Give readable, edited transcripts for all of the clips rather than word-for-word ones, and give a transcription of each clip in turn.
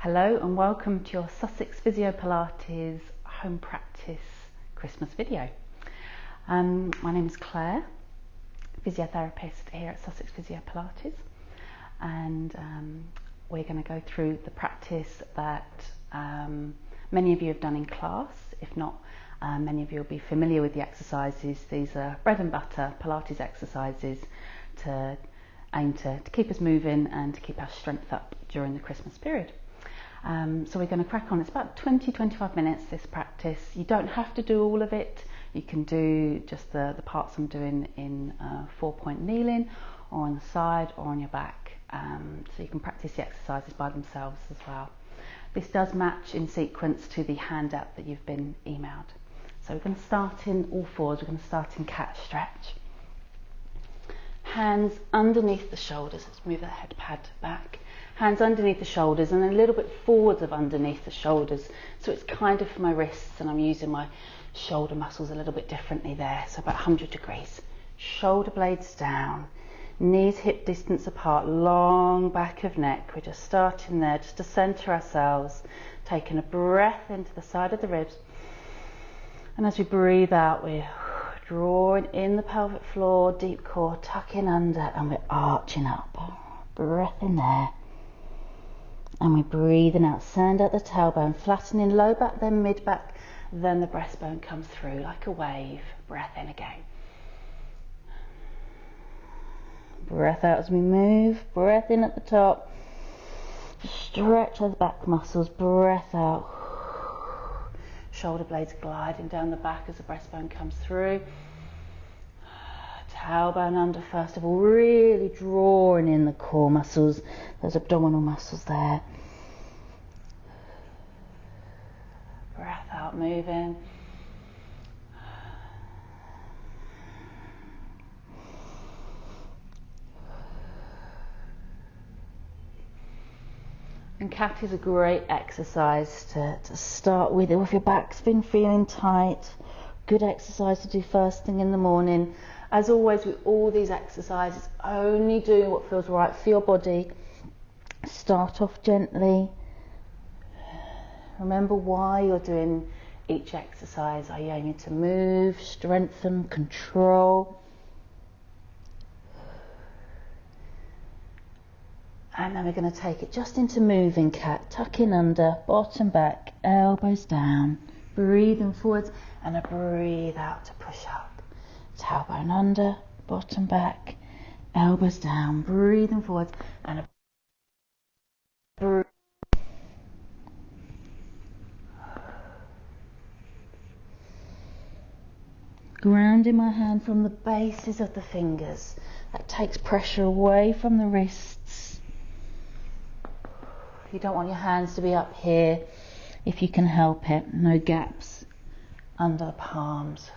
Hello and welcome to your Sussex Physio Pilates home practice Christmas video. My name is Claire, physiotherapist here at Sussex Physio Pilates, and we're going to go through the practice that many of you have done in class. If not, many of you will be familiar with the exercises. These are bread and butter Pilates exercises to aim to keep us moving and to keep our strength up during the Christmas period. So we're going to crack on. It's about 20-25 minutes, this practice. You don't have to do all of it. You can do just the parts I'm doing in 4-point kneeling, or on the side, or on your back. So you can practice the exercises by themselves as well. This does match in sequence to the handout that you've been emailed. So we're going to start in all fours. We're going to start in cat stretch. Hands underneath the shoulders. Let's move that head pad back. Hands underneath the shoulders and a little bit forwards of underneath the shoulders. So it's kind of for my wrists, and I'm using my shoulder muscles a little bit differently there. So about 100 degrees. Shoulder blades down. Knees hip distance apart. Long back of neck. We're just starting there just to center ourselves. Taking a breath into the side of the ribs. And as we breathe out, we're drawing in the pelvic floor, deep core, tucking under, and we're arching up. Breath in there. And we're breathing out, send out the tailbone, flattening low back, then mid back, then the breastbone comes through like a wave. Breath in again. Breath out as we move, breath in at the top. Stretch those back muscles, breath out. Shoulder blades gliding down the back as the breastbone comes through. Tailbone under first of all, really drawing in the core muscles, those abdominal muscles there. Breath out, moving. And cat is a great exercise to start with if your back's been feeling tight. Good exercise to do first thing in the morning. As always with all these exercises, only do what feels right for your body. Start off gently. Remember why you're doing each exercise. Are you aiming to move, strengthen, control? And then we're going to take it just into moving cat. Tucking under, bottom back, elbows down. Breathing forwards and a breathe out to push up. Tailbone under, bottom back, elbows down, breathing forwards, and a breathe. Grounding my hand from the bases of the fingers. That takes pressure away from the wrists. You don't want your hands to be up here if you can help it. No gaps under the palms.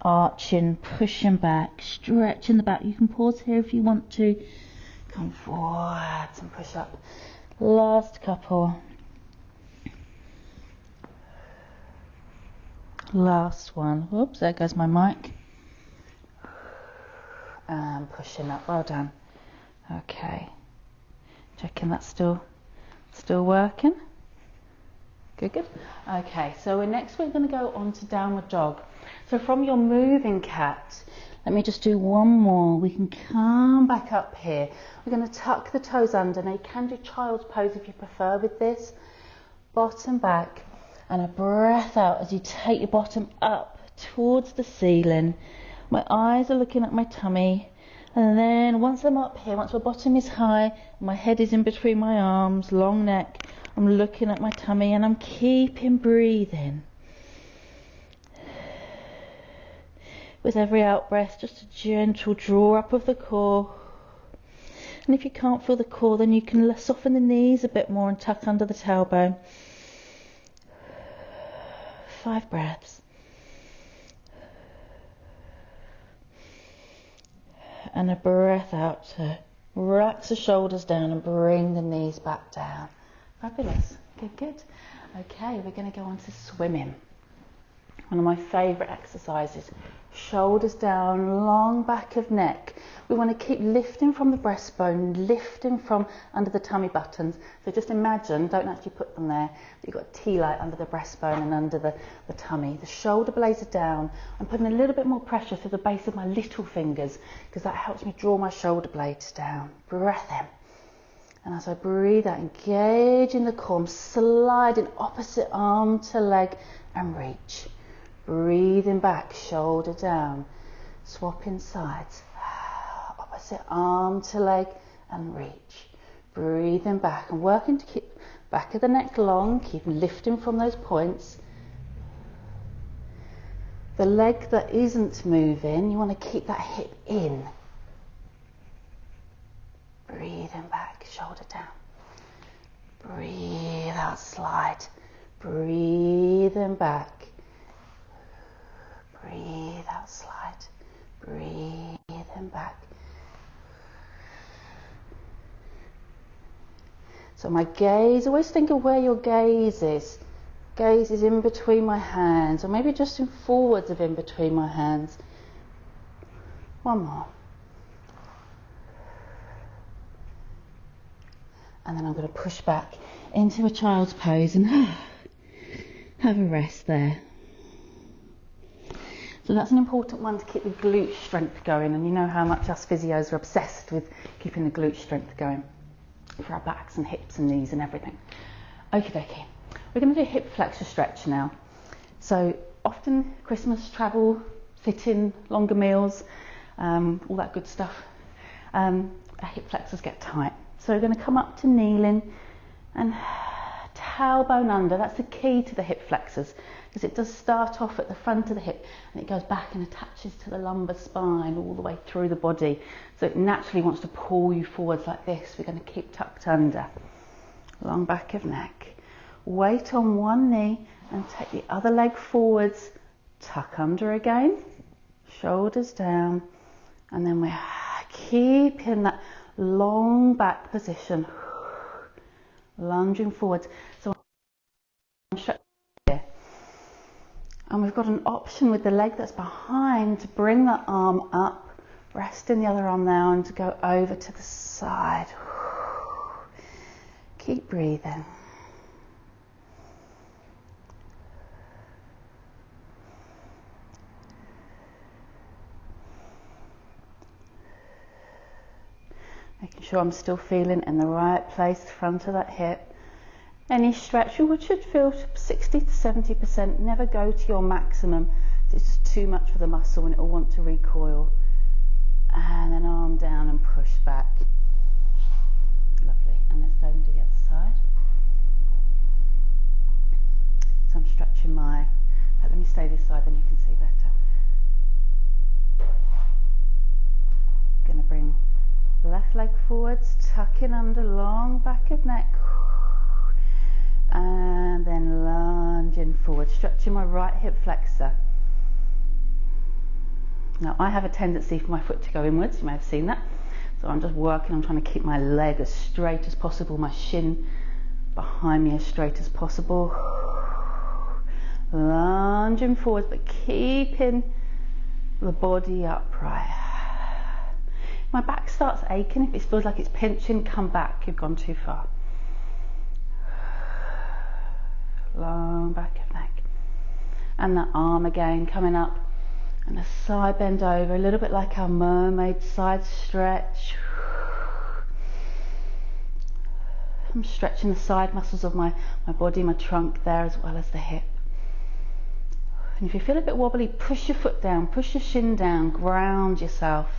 Arching, pushing back, stretching the back. You can pause here if you want to. Come forwards and push up. Last couple. Last one. Oops, there goes my mic. And pushing up. Well done. Okay. Checking that's still working. Good. Okay, so next we're going to go on to downward dog. So from your moving cat, let me just do one more. We can come back up here. We're going to tuck the toes under. Now you can do child's pose if you prefer with this. Bottom back and a breath out as you take your bottom up towards the ceiling. My eyes are looking at my tummy. And then once I'm up here, once my bottom is high, my head is in between my arms, long neck, I'm looking at my tummy and I'm keeping breathing. With every out breath, just a gentle draw up of the core. And if you can't feel the core, then you can soften the knees a bit more and tuck under the tailbone. 5 breaths. And a breath out to relax the shoulders down and bring the knees back down. Fabulous. Good. Okay, we're going to go on to swimming. One of my favourite exercises. Shoulders down, long back of neck. We want to keep lifting from the breastbone, lifting from under the tummy buttons. So just imagine, don't actually put them there, but you've got a T-light under the breastbone and under the tummy. The shoulder blades are down. I'm putting a little bit more pressure through the base of my little fingers because that helps me draw my shoulder blades down. Breath in. And as I breathe out, engaging the core, I'm sliding opposite arm to leg and reach. Breathing back, shoulder down, swapping sides, opposite arm to leg and reach. Breathing back and working to keep back of the neck long, keep lifting from those points. The leg that isn't moving, you want to keep that hip in. Breathing back, shoulder down. Breathe out, slide. Breathing back. Breathe out, slide. Breathing back. So my gaze, always think of where your gaze is. Gaze is in between my hands, or maybe just in forwards of in between my hands. One more. And then I'm going to push back into a child's pose and have a rest there. So that's an important one to keep the glute strength going, and you know how much us physios are obsessed with keeping the glute strength going for our backs and hips and knees and everything. Okie dokie. We're going to do hip flexor stretch now. So often Christmas, travel, sit-in, longer meals, all that good stuff, our hip flexors get tight. So we're going to come up to kneeling and tailbone under. That's the key to the hip flexors, because it does start off at the front of the hip and it goes back and attaches to the lumbar spine all the way through the body. So it naturally wants to pull you forwards like this. We're going to keep tucked under. Long back of neck. Weight on one knee and take the other leg forwards. Tuck under again. Shoulders down. And then we're keeping that long back position. Lunging forwards. So I'm stretching here. And we've got an option with the leg that's behind to bring the arm up, resting the other arm now, and to go over to the side. Keep breathing. Making sure I'm still feeling in the right place, front of that hip. Any stretch, you should feel 60 to 70%. Never go to your maximum. It's just too much for the muscle and it will want to recoil. And then arm down and push back. Lovely. And let's go and do the other side. So I'm stretching my, let me stay this side then you can see better. Going to bring left leg forwards, tucking under, long back of neck, and then lunging forward, stretching my right hip flexor. Now I have a tendency for my foot to go inwards, you may have seen that, so I'm just working on trying to keep my leg as straight as possible, my shin behind me as straight as possible, lunging forwards but keeping the body upright. My back starts aching. If it feels like it's pinching, come back. You've gone too far. Long back of neck. And the arm again coming up. And a side bend over, a little bit like our mermaid side stretch. I'm stretching the side muscles of my body, my trunk there, as well as the hip. And if you feel a bit wobbly, push your foot down, push your shin down, ground yourself.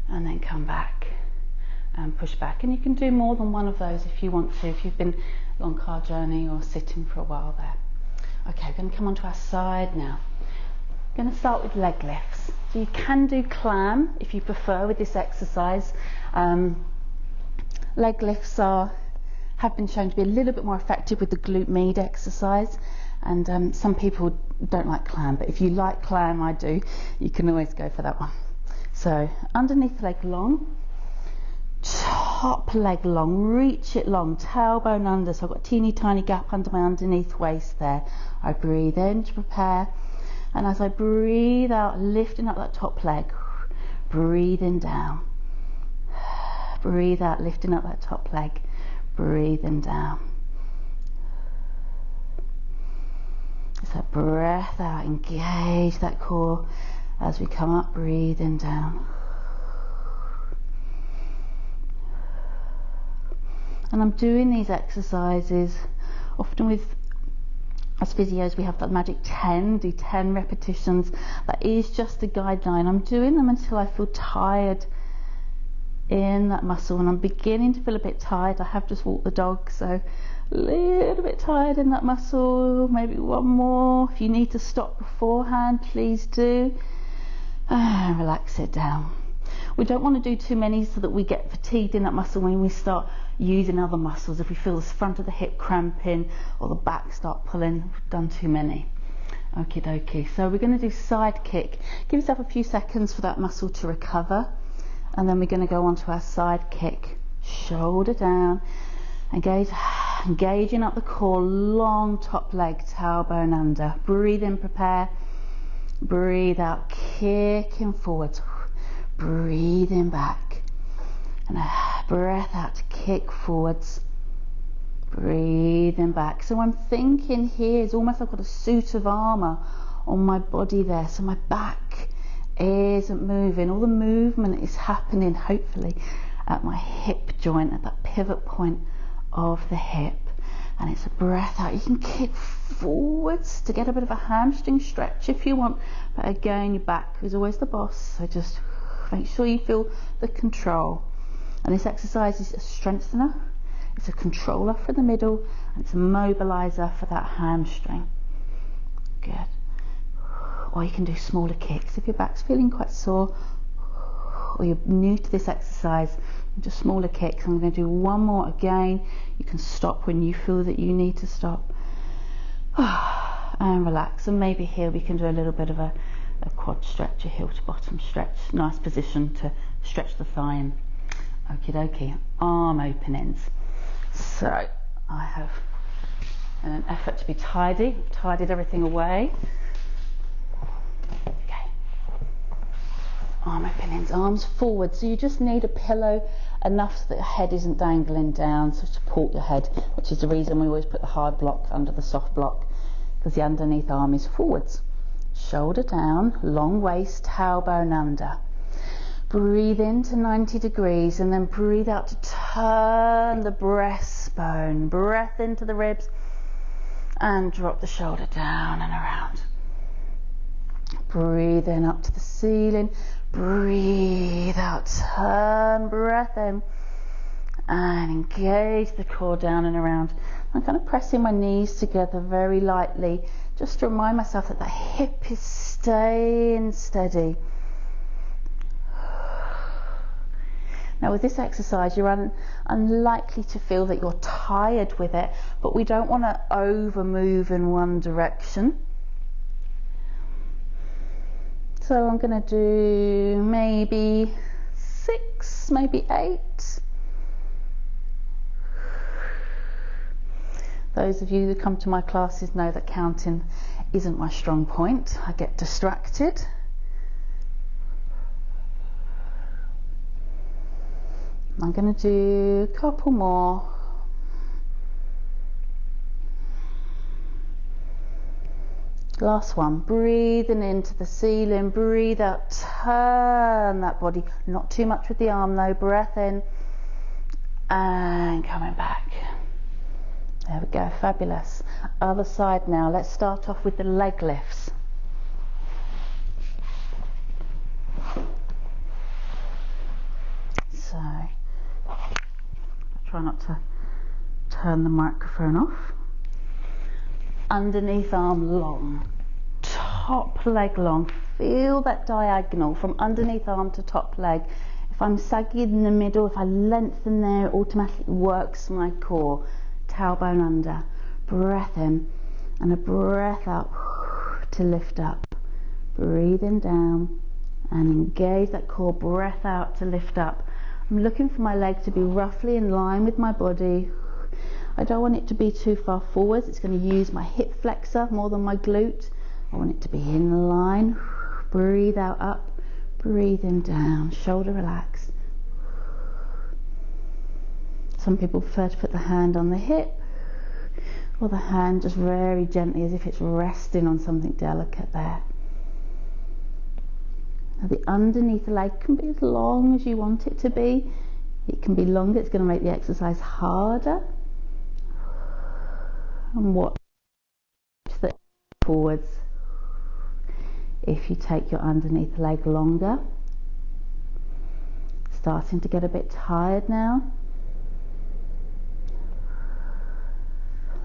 And then come back and push back. And you can do more than one of those if you want to, if you've been a long car journey or sitting for a while there. Okay, we're going to come onto our side now. We're going to start with leg lifts. So you can do clam if you prefer with this exercise. Leg lifts have been shown to be a little bit more effective with the glute med exercise, and some people don't like clam, but if you like clam, I do, you can always go for that one. So underneath leg long, top leg long, reach it long, tailbone under, so I've got a teeny tiny gap under my underneath waist there. I breathe in to prepare, and as I breathe out, lifting up that top leg, breathing down. Breathe out, lifting up that top leg, breathing down. So breath out, engage that core as we come up, breathing down. And I'm doing these exercises often with, as physios, we have that magic 10, do 10 repetitions. That is just a guideline. I'm doing them until I feel tired in that muscle, and I'm beginning to feel a bit tired. I have just walked the dog, so a little bit tired in that muscle. Maybe one more. If you need to stop beforehand, please do. And relax it down. We don't want to do too many so that we get fatigued in that muscle when we start using other muscles. If we feel the front of the hip cramping or the back start pulling, we've done too many. Okie dokie. So we're going to do side kick. Give yourself a few seconds for that muscle to recover, and then we're going to go on to our side kick. Shoulder down, engaging up the core, long top leg, tailbone under. Breathe in, prepare. Breathe out, kicking forwards. Breathing back, and a breath out to kick forwards, breathing back. So I'm thinking here is almost like I've got a suit of armour on my body there, so my back isn't moving. All the movement is happening hopefully at my hip joint, at that pivot point of the hip, and it's a breath out. You can kick forwards to get a bit of a hamstring stretch if you want, but again your back is always the boss, so just make sure you feel the control. And this exercise is a strengthener, it's a controller for the middle, and it's a mobilizer for that hamstring. Good. Or you can do smaller kicks if your back's feeling quite sore, or you're new to this exercise, just smaller kicks. I'm going to do one more again. You can stop when you feel that you need to stop. And relax, and maybe here we can do a little bit of a quad stretch, a heel to bottom stretch. Nice position to stretch the thigh in. Okie dokie, arm openings. So I have, in an effort to be tidy, tidied everything away. Okay, arm openings, arms forward. So you just need a pillow enough so that your head isn't dangling down, so support your head, which is the reason we always put the hard block under the soft block, because the underneath arm is forwards. Shoulder down, long waist, tailbone under. Breathe into 90 degrees and then breathe out to turn the breastbone. Breath into the ribs and drop the shoulder down and around. Breathe in up to the ceiling. Breathe out, turn, breath in, and engage the core down and around. I'm kind of pressing my knees together very lightly, just to remind myself that the hip is staying steady. Now with this exercise, you're unlikely to feel that you're tired with it, but we don't want to over move in one direction. So I'm going to do maybe 6, maybe 8. Those of you who come to my classes know that counting isn't my strong point. I get distracted. I'm going to do a couple more. Last one. Breathing into the ceiling, breathe out, turn that body. Not too much with the arm though. Breath in and coming back. There we go, fabulous. Other side now. Let's start off with the leg lifts. So, try not to turn the microphone off. Underneath arm long, top leg long. Feel that diagonal from underneath arm to top leg. If I'm saggy in the middle, if I lengthen there, it automatically works my core. Tailbone under, breath in and a breath out to lift up. Breathing down and engage that core, breath out to lift up. I'm looking for my leg to be roughly in line with my body. I don't want it to be too far forwards. It's going to use my hip flexor more than my glute. I want it to be in line. Breathe out up, breathe in down, shoulder relaxed. Some people prefer to put the hand on the hip, or the hand just very gently as if it's resting on something delicate there. Now the underneath leg can be as long as you want it to be. It can be longer, it's going to make the exercise harder. And watch the forwards if you take your underneath leg longer. Starting to get a bit tired now.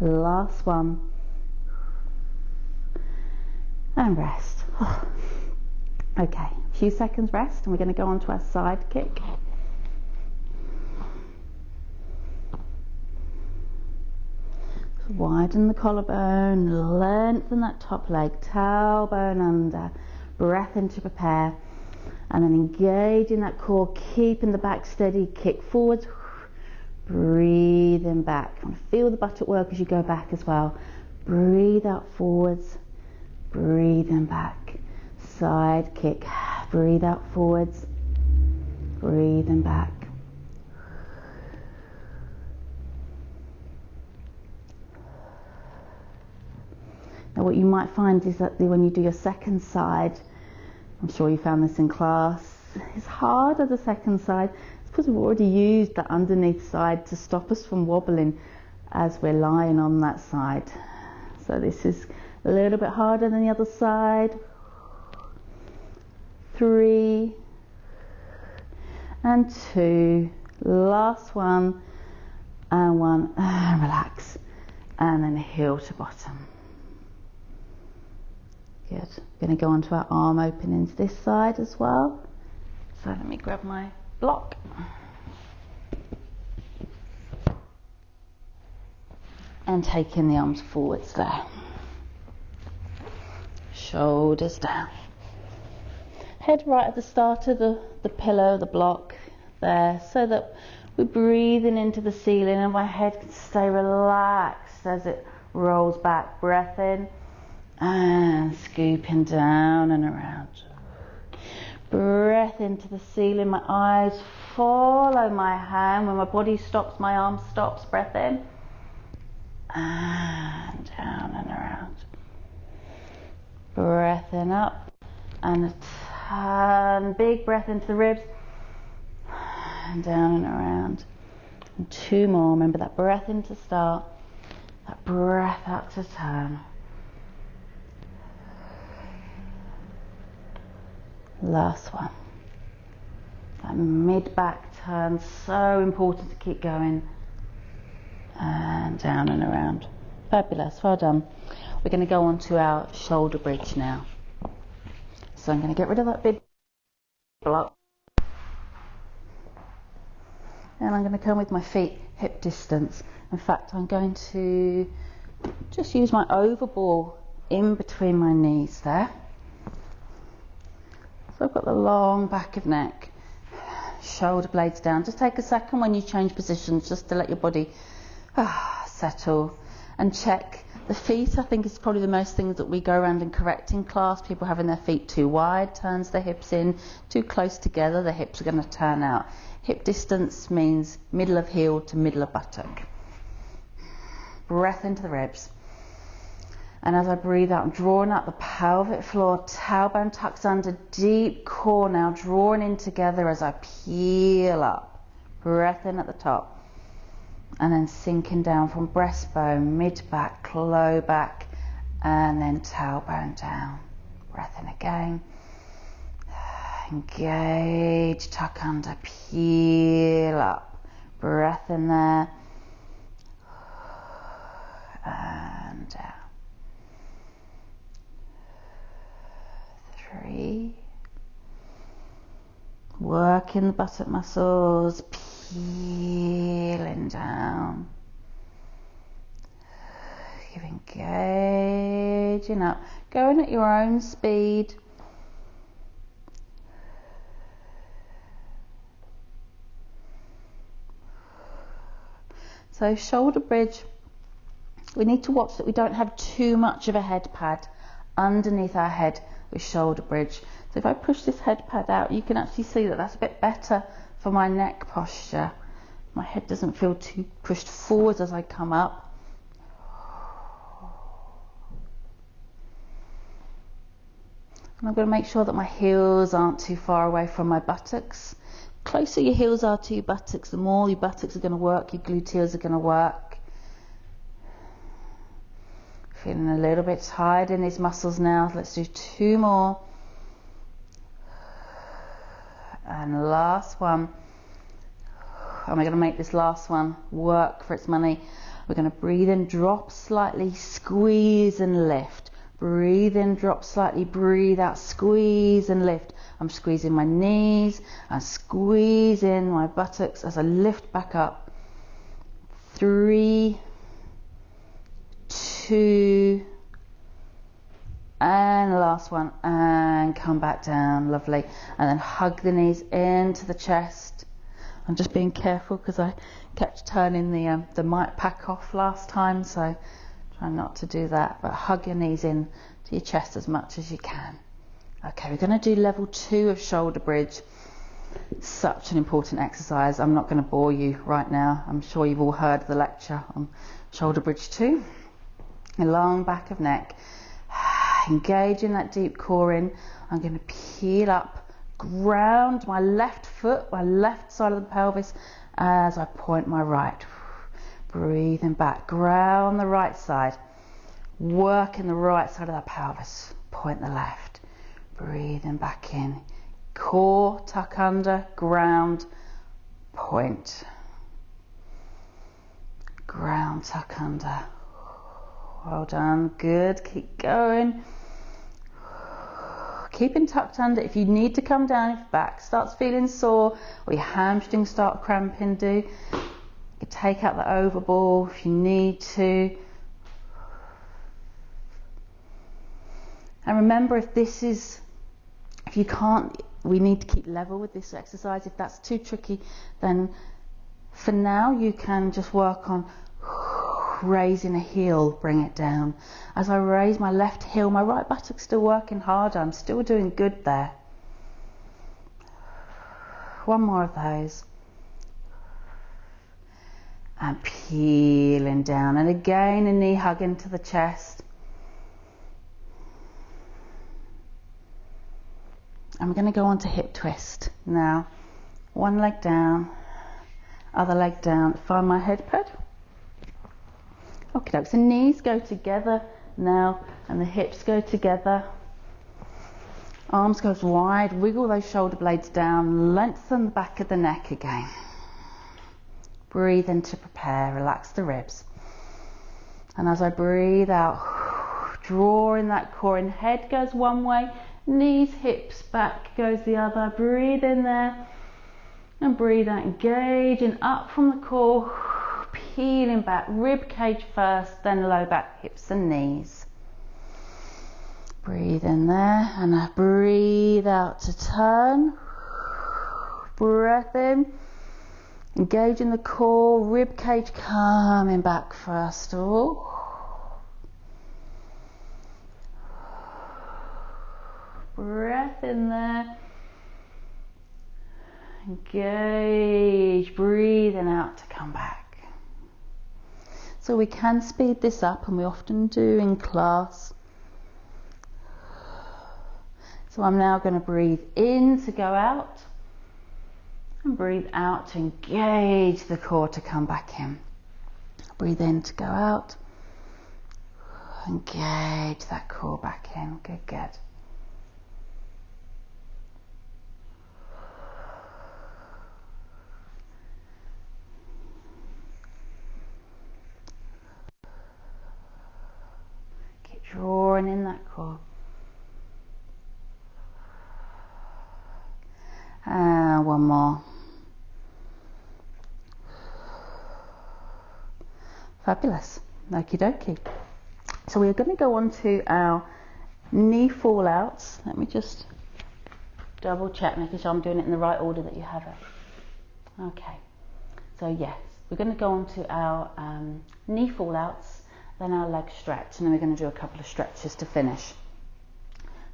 Last one. And rest. Okay, a few seconds rest and we're going to go on to our side kick. Widen the collarbone, lengthen that top leg, tailbone under, breath in to prepare, and then engage in that core, keeping the back steady, kick forwards, breathing back. Feel the buttock work as you go back as well. Breathe out forwards, breathing back. Side kick, breathe out forwards, breathing back. Now what you might find is that when you do your second side, I'm sure you found this in class, it's harder the second side. It's because we've already used that underneath side to stop us from wobbling as we're lying on that side. So this is a little bit harder than the other side. 3 and 2, last one and 1, and relax, and then heel to bottom. Good. We're going to go on to our arm openings this side as well. So let me grab my block. And taking the arms forwards there. Shoulders down. Head right at the start of the pillow, the block there, so that we're breathing into the ceiling and my head can stay relaxed as it rolls back. Breath in and scooping down and around. Breath into the ceiling, my eyes follow my hand. When my body stops, my arm stops. Breath in and down and around. Breath in up and a turn, big breath into the ribs and down and around. And 2 more. Remember that breath in to start, that breath out to turn. Last one. That mid-back turn, so important to keep going. And down and around. Fabulous, well done. We're going to go on to our shoulder bridge now. So I'm going to get rid of that big block. And I'm going to come with my feet hip distance. In fact, I'm going to just use my overball in between my knees there. So I've got the long back of neck, shoulder blades down. Just take a second when you change positions just to let your body settle and check. The feet, I think, is probably the most things that we go around and correct in class. People having their feet too wide, turns their hips in, too close together, the hips are going to turn out. Hip distance means middle of heel to middle of buttock. Breath into the ribs. And as I breathe out, I'm drawing out the pelvic floor, tailbone tucks under, deep core now, drawing in together as I peel up. Breath in at the top. And then sinking down from breastbone, mid-back, low back, and then tailbone down. Breath in again. Engage, tuck under, peel up. Breath in there. And down. 3. Working the buttock muscles, peeling down. Keep engaging up, going at your own speed. So shoulder bridge, we need to watch that we don't have too much of a head pad underneath our head with shoulder bridge. So if I push this head pad out, you can actually see that that's a bit better for my neck posture. My head doesn't feel too pushed forwards as I come up. And I'm going to make sure that my heels aren't too far away from my buttocks. The closer your heels are to your buttocks, the more your buttocks are going to work, your gluteals are going to work. Feeling a little bit tired in these muscles now. Let's do 2 more. And last one. And we're going to make this last one work for its money. We're going to breathe in, drop slightly, squeeze and lift. Breathe in, drop slightly, breathe out, squeeze and lift. I'm squeezing my knees, I'm squeezing my buttocks as I lift back up. 3, 2, and last one, and come back down, lovely. And then hug the knees into the chest. I'm just being careful because I kept turning the mic pack off last time, so try not to do that, but hug your knees in to your chest as much as you can. Okay, we're going to do level 2 of shoulder bridge. Such an important exercise. I'm not going to bore you right now. I'm sure you've all heard the lecture on shoulder bridge 2. A long back of neck. Engage in that deep core in. I'm going to peel up, ground my left foot, my left side of the pelvis as I point my right. Breathing back, ground the right side, working the right side of the pelvis, point the left, breathing back in, core tuck under, ground, point, ground tuck under. Well done, good, keep going, keeping tucked under. If you need to come down, if your back starts feeling sore or your hamstrings start cramping, you take out the overball if you need to. And remember, if you can't, we need to keep level with this exercise. If that's too tricky, then for now you can just work on raising a heel, bring it down. As I raise my left heel, my right buttock's still working harder. I'm still doing good there. One more of those. And peeling down, and again a knee hug into the chest. And we're going to go on to hip twist now. One leg down, other leg down. Find my head pad. Okay, so knees go together now, and the hips go together. Arms goes wide. Wiggle those shoulder blades down. Lengthen the back of the neck again. Breathe in to prepare, relax the ribs. And as I breathe out, draw in that core in. Head goes one way, knees, hips, back goes the other. Breathe in there and breathe out, engaging up from the core, peeling back, rib cage first, then low back, hips and knees. Breathe in there and I breathe out to turn. Breath in. Engage in the core, rib cage coming back first. Breath in there. Engage, breathing out to come back. So we can speed this up, and we often do in class. So I'm now going to breathe in to go out. And breathe out to engage the core to come back in. Breathe in to go out. Engage that core back in. Good, good. Keep drawing in that core. And one more. Fabulous. Okie dokie. So we're going to go on to our knee fallouts. Let me just double check, making sure I'm doing it in the right order that you have it. Okay. So yes, we're going to go on to our knee fall outs, then our leg stretch, and then we're going to do a couple of stretches to finish.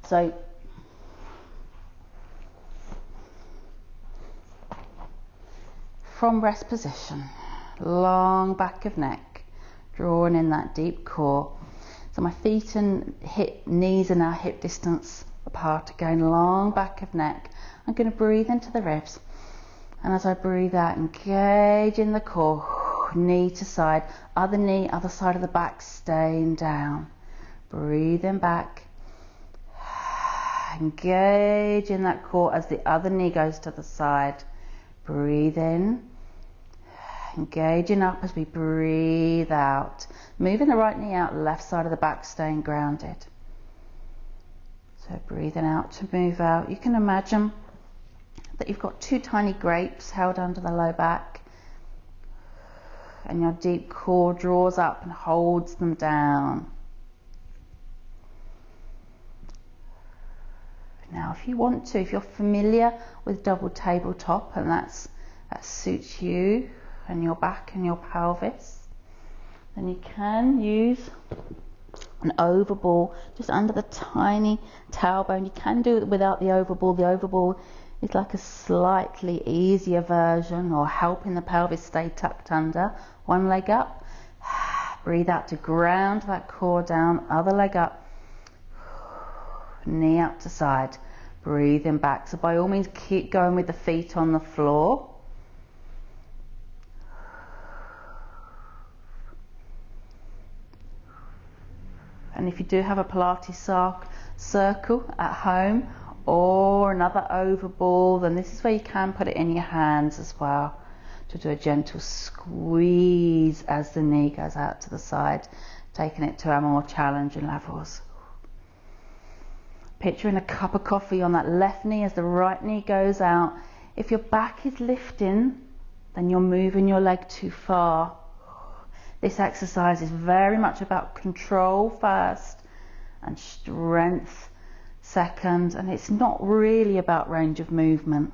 So from rest position, long back of neck, drawing in that deep core. So my feet and knees are now hip distance apart, again long back of neck. I'm going to breathe into the ribs, and as I breathe out, engage in the core, knee to side, other knee, other side of the back, staying down. Breathing back, engage in that core as the other knee goes to the side. Breathe in, engaging up as we breathe out. Moving the right knee out, left side of the back, staying grounded. So breathing out to move out. You can imagine that you've got two tiny grapes held under the low back, and your deep core draws up and holds them down. Now if you want to, if you're familiar with double tabletop and that suits you and your back and your pelvis, then you can use an overball just under the tiny tailbone. You can do it without the overball. The overball is like a slightly easier version, or helping the pelvis stay tucked under. One leg up, breathe out to ground that core down, other leg up, knee up to side, breathing back. So by all means keep going with the feet on the floor. And if you do have a Pilates circle at home or another overball, then this is where you can put it in your hands as well, to do a gentle squeeze as the knee goes out to the side, taking it to our more challenging levels. Picturing a cup of coffee on that left knee as the right knee goes out. If your back is lifting, then you're moving your leg too far. This exercise is very much about control first and strength second, and it's not really about range of movement.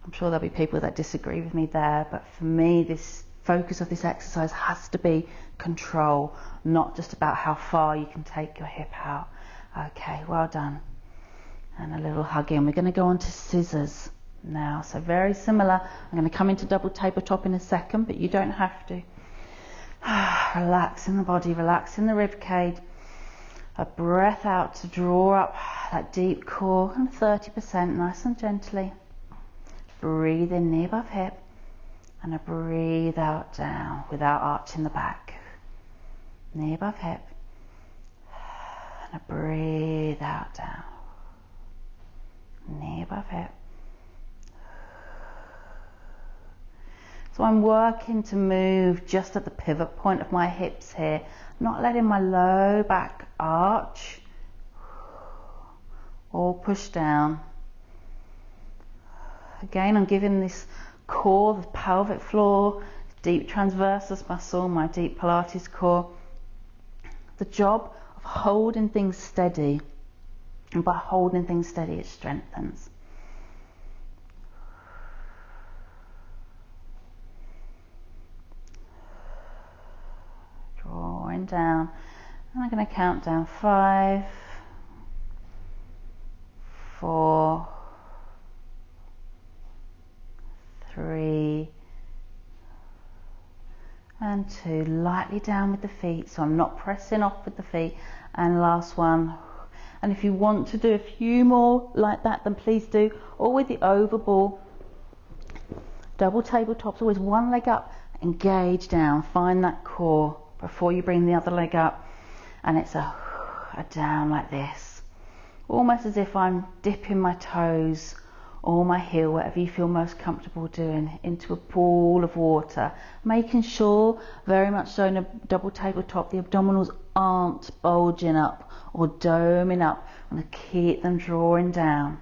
I'm sure there'll be people that disagree with me there, but for me, this focus of this exercise has to be control, not just about how far you can take your hip out. Okay, well done. And a little hug in. We're going to go on to scissors now. So very similar. I'm going to come into double tabletop in a second, but you don't have to. Relaxing the body, relaxing the rib cage. A breath out to draw up that deep core, and 30%, nice and gently. Breathe in, knee above hip, and a breathe out down without arching the back. Knee above hip, and a breathe out down. Knee above hip. So I'm working to move just at the pivot point of my hips here, not letting my low back arch or push down. Again, I'm giving this core, the pelvic floor, deep transversus muscle, my deep Pilates core, the job of holding things steady. And by holding things steady, it strengthens. Drawing down, and I'm going to count down 5, 4, 3, and 2. Lightly down with the feet, so I'm not pressing off with the feet. And last one. And if you want to do a few more like that, then please do. Or with the overball, double tabletops, always one leg up, engage down, find that core before you bring the other leg up, and it's a down like this, almost as if I'm dipping my toes or my heel, whatever you feel most comfortable doing, into a pool of water, making sure, very much so in a double tabletop, the abdominals aren't bulging up or doming up. I'm going to keep them drawing down.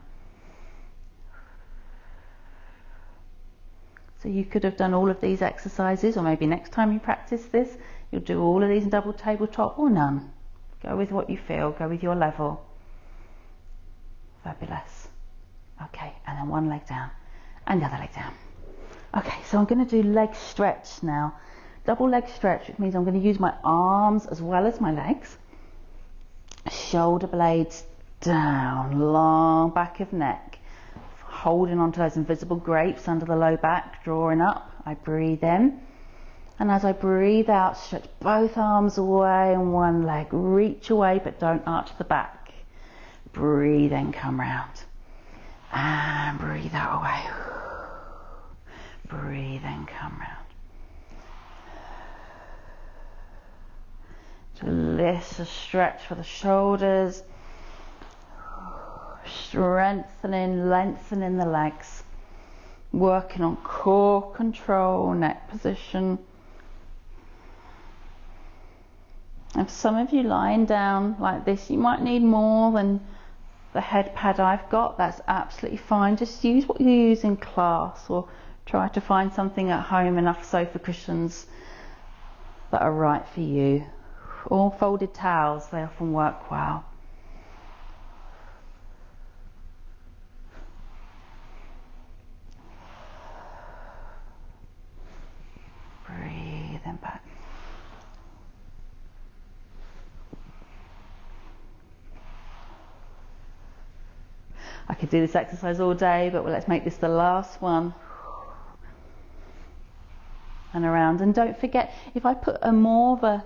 So you could have done all of these exercises, or maybe next time you practice this, you'll do all of these in double tabletop, or none. Go with what you feel, go with your level. Fabulous. Okay, and then one leg down and the other leg down. Okay, so I'm going to do leg stretch now. Double leg stretch, which means I'm going to use my arms as well as my legs. Shoulder blades down, long back of neck. Holding onto those invisible grapes under the low back, drawing up. I breathe in. And as I breathe out, stretch both arms away and one leg. Reach away, but don't arch the back. Breathe in, come round. And breathe out away. Breathe in, come round. Lift a stretch for the shoulders, strengthening, lengthening the legs, working on core control, neck position. And for some of you lying down like this, you might need more than the head pad I've got. That's absolutely fine. Just use what you use in class, or try to find something at home, enough sofa cushions that are right for you. Or folded towels, they often work well. Breathe in back. I could do this exercise all day, but let's make this the last one. And around. And don't forget, if I put more of a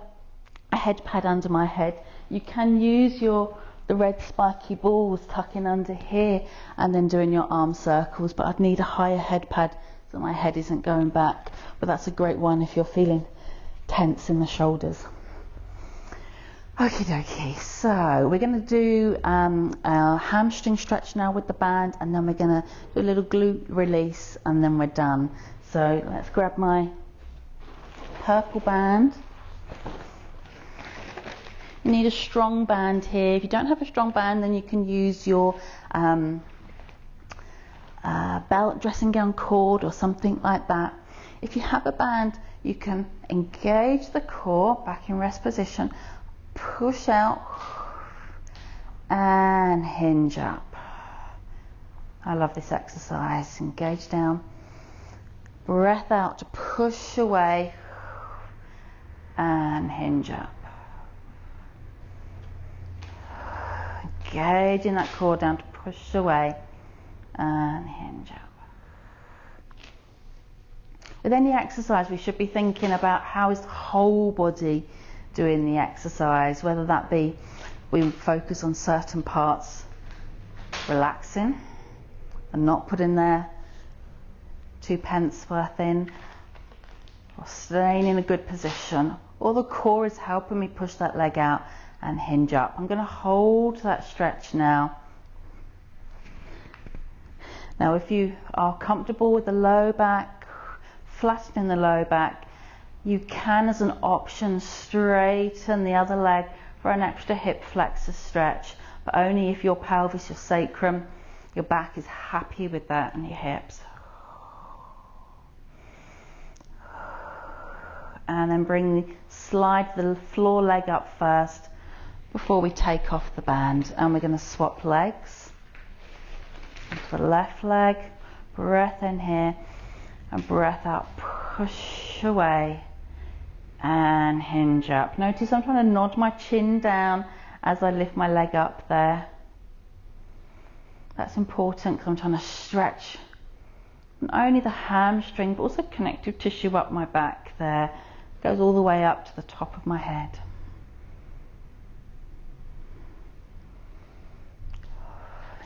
head pad under my head, you can use the red spiky balls tucking under here and then doing your arm circles, but I'd need a higher head pad so my head isn't going back. But that's a great one if you're feeling tense in the shoulders. Okie dokie, so we're going to do our hamstring stretch now with the band, and then we're going to do a little glute release, and then we're done. So let's grab my purple band. You need a strong band here. If you don't have a strong band, then you can use your belt, dressing gown cord or something like that. If you have a band, you can engage the core back in rest position, push out and hinge up. I love this exercise. Engage down, breath out to push away and hinge up. Engaging that core down to push away and hinge up. With any exercise, we should be thinking about how is the whole body doing the exercise, whether that be we focus on certain parts relaxing and not putting their 2 pence worth in, or staying in a good position, or the core is helping me push that leg out and hinge up. I'm going to hold that stretch now. Now if you are comfortable with the low back, flattening the low back, you can, as an option, straighten the other leg for an extra hip flexor stretch, but only if your pelvis, your sacrum, your back is happy with that, and your hips. And then slide the floor leg up first before we take off the band, and we're going to swap legs. Onto the left leg, breath in here and breath out, push away and hinge up. Notice I'm trying to nod my chin down as I lift my leg up there. That's important because I'm trying to stretch not only the hamstring but also connective tissue up my back there. It goes all the way up to the top of my head.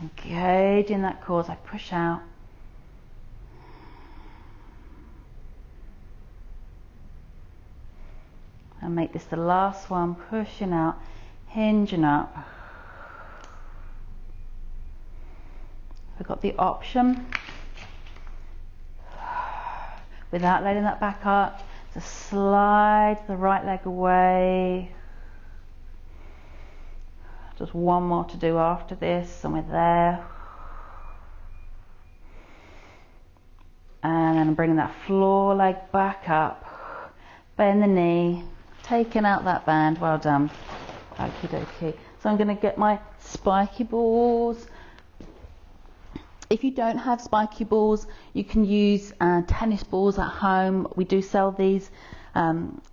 Engage in that core as I push out. And make this the last one, pushing out, hinging up. We've got the option, without letting that back up, to slide the right leg away. Just one more to do after this, and we're there. And then I'm bringing that floor leg back up, bend the knee, taking out that band. Well done. Okie dokie. So I'm going to get my spiky balls If you don't have spiky balls, you can use tennis balls at home. We do sell these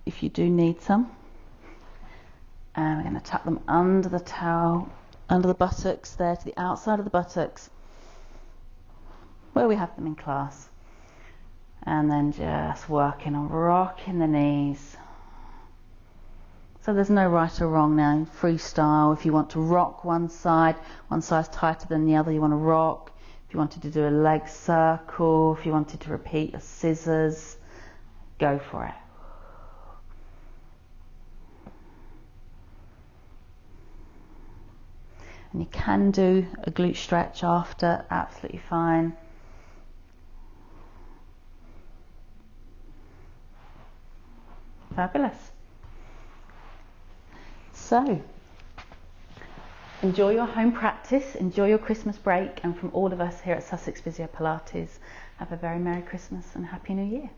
if you do need some. And we're going to tuck them under the towel, under the buttocks there, to the outside of the buttocks, where we have them in class. And then just working on rocking the knees. So there's no right or wrong now, freestyle. If you want to rock one side's tighter than the other, you want to rock. If you wanted to do a leg circle, if you wanted to repeat a scissors, go for it. And you can do a glute stretch after, absolutely fine. Fabulous. So, enjoy your home practice, enjoy your Christmas break, and from all of us here at Sussex Physio Pilates, have a very Merry Christmas and Happy New Year.